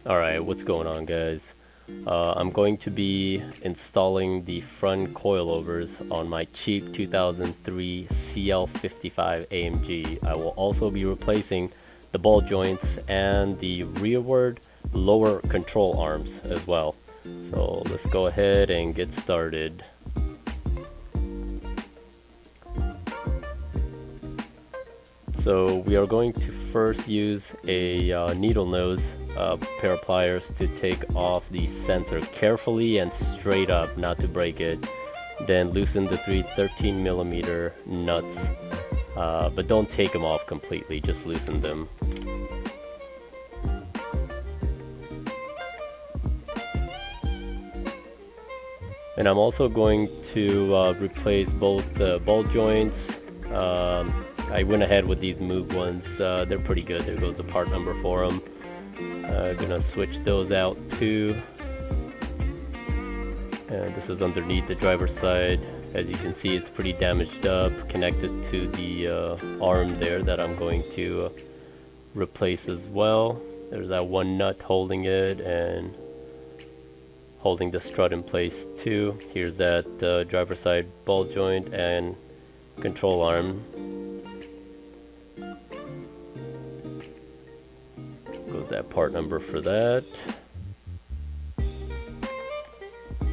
Alright, what's going on, guys? I'm going to be installing the front coilovers on my cheap 2003 CL55 AMG. I will also be replacing the ball joints and the rearward lower control arms as well. So let's go ahead and get started. So we are going to first use a needle nose pair of pliers to take off the sensor carefully and straight up, not to break it. Then loosen the three 13mm nuts, but don't take them off completely, just loosen them. And I'm also going to replace both the ball joints. I went ahead with these Moog ones. They're pretty good. There goes the part number for them. Gonna switch those out too. And this is underneath the driver's side. As you can see, it's pretty damaged up, connected to the arm there that I'm going to replace as well. There's that one nut holding it and holding the strut in place too. Here's that driver's side ball joint and control arm. Goes that part number for that.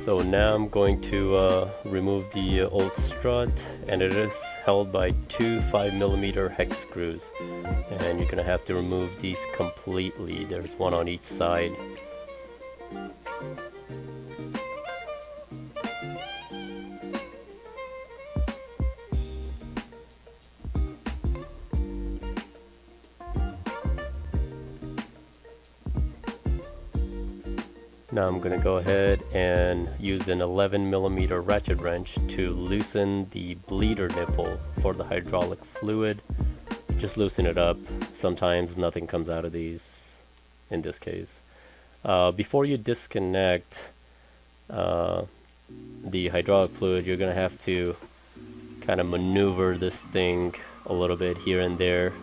So now I'm going to remove the old strut, and it is held by two 5mm hex screws, and you're gonna have to remove these completely. There's one on each side. Now I'm going to go ahead and use an 11mm ratchet wrench to loosen the bleeder nipple for the hydraulic fluid. Just loosen it up. Sometimes nothing comes out of these in this case. Before you disconnect the hydraulic fluid, you're going to have to kind of maneuver this thing a little bit here and there,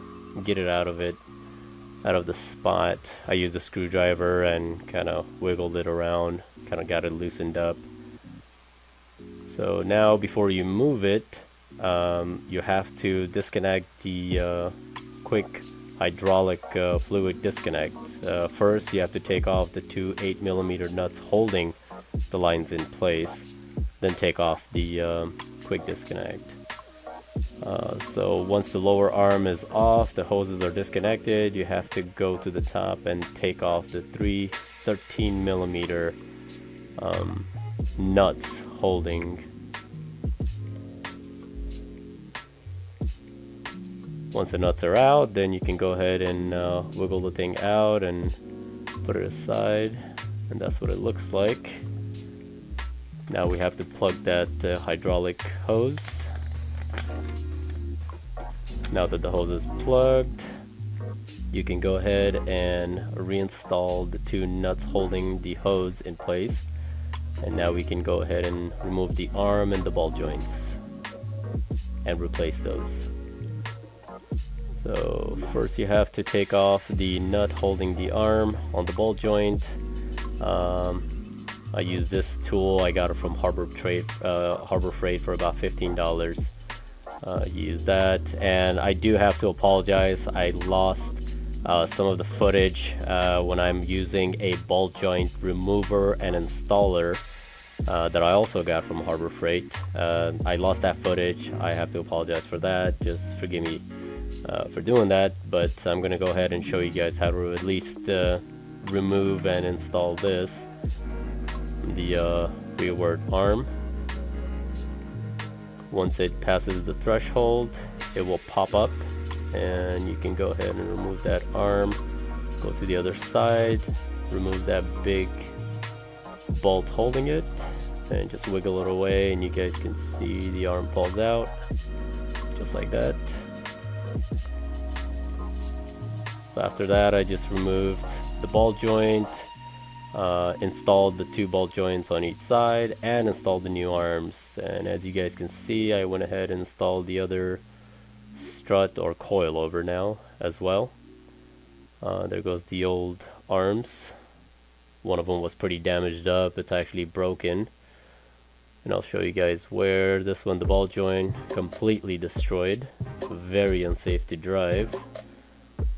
get it out of the spot. I used a screwdriver and kind of wiggled it around, kind of got it loosened up. So now before you move it, you have to disconnect the quick hydraulic fluid disconnect. First you have to take off the two 8mm nuts holding the lines in place, then take off the quick disconnect. So once the lower arm is off, the hoses are disconnected, you have to go to the top and take off the three 13mm nuts holding. Once the nuts are out, then you can go ahead and wiggle the thing out and put it aside, and that's what it looks like. Now we have to plug that hydraulic hose. Now that the hose is plugged, you can go ahead and reinstall the two nuts holding the hose in place. And now we can go ahead and remove the arm and the ball joints and replace those. So first you have to take off the nut holding the arm on the ball joint. I use this tool. I got it from Harbor Freight for about $15. Use that, and I do have to apologize. I lost some of the footage when I'm using a ball joint remover and installer that I also got from Harbor Freight. I lost that footage. I have to apologize for that. Just forgive me for doing that, but I'm gonna go ahead and show you guys how to at least remove and install this, the rearward arm. Once it passes the threshold, it will pop up, and you can go ahead and remove that arm. Go to the other side, remove that big bolt holding it, and just wiggle it away, and you guys can see the arm falls out, just like that. So after that, I just removed the ball joint, installed the two ball joints on each side, and installed the new arms. And as you guys can see, I went ahead and installed the other strut or coilover now as well. There goes the old arms. one of them was pretty damaged up. It's actually broken, and I'll show you guys where. This one, the ball joint completely destroyed, very unsafe to drive.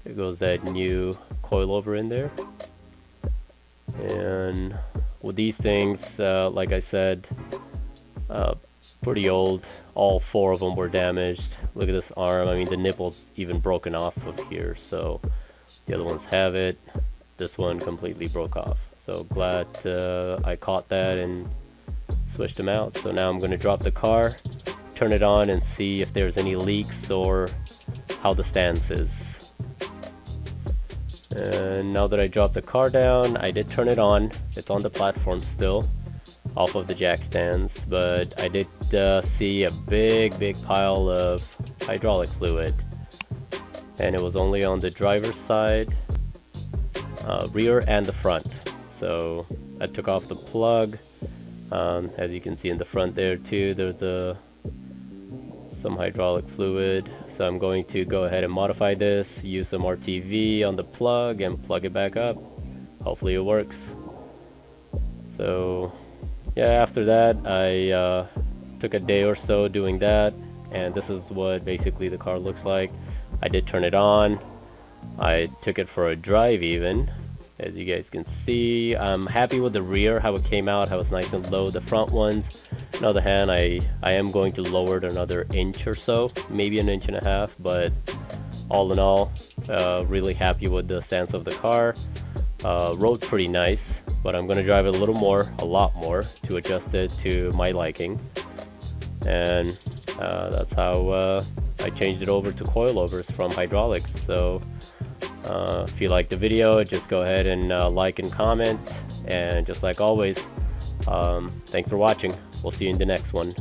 There goes that new coilover in there. And with these things, like I said, pretty old. All 4 of them were damaged. Look at this arm. I mean, the nipple's even broken off of here, so the other ones have it. This one completely broke off. So glad I caught that and switched them out. So now I'm going to drop the car, turn it on, and see if there's any leaks or how the stance is. And now that I dropped the car down, I did turn it on. It's on the platform still, off of the jack stands, but I did see a big pile of hydraulic fluid, and it was only on the driver's side, rear and the front. So I took off the plug. As you can see in the front there too, there's some hydraulic fluid. So I'm going to go ahead and modify this, use some RTV on the plug and plug it back up. Hopefully it works. So yeah, after that I took a day or so doing that, and this is what basically the car looks like. I did turn it on. I took it for a drive even. As you guys can see, I'm happy with the rear, how it came out, how it's nice and low. The front ones, on the other hand, I am going to lower it another inch or so, maybe an inch and a half, but all in all, really happy with the stance of the car. Rode pretty nice, but I'm going to drive it a little more, a lot more, to adjust it to my liking. And that's how I changed it over to coilovers from hydraulics. So if you like the video, just go ahead and like and comment, and just like always, thanks for watching. We'll see you in the next one.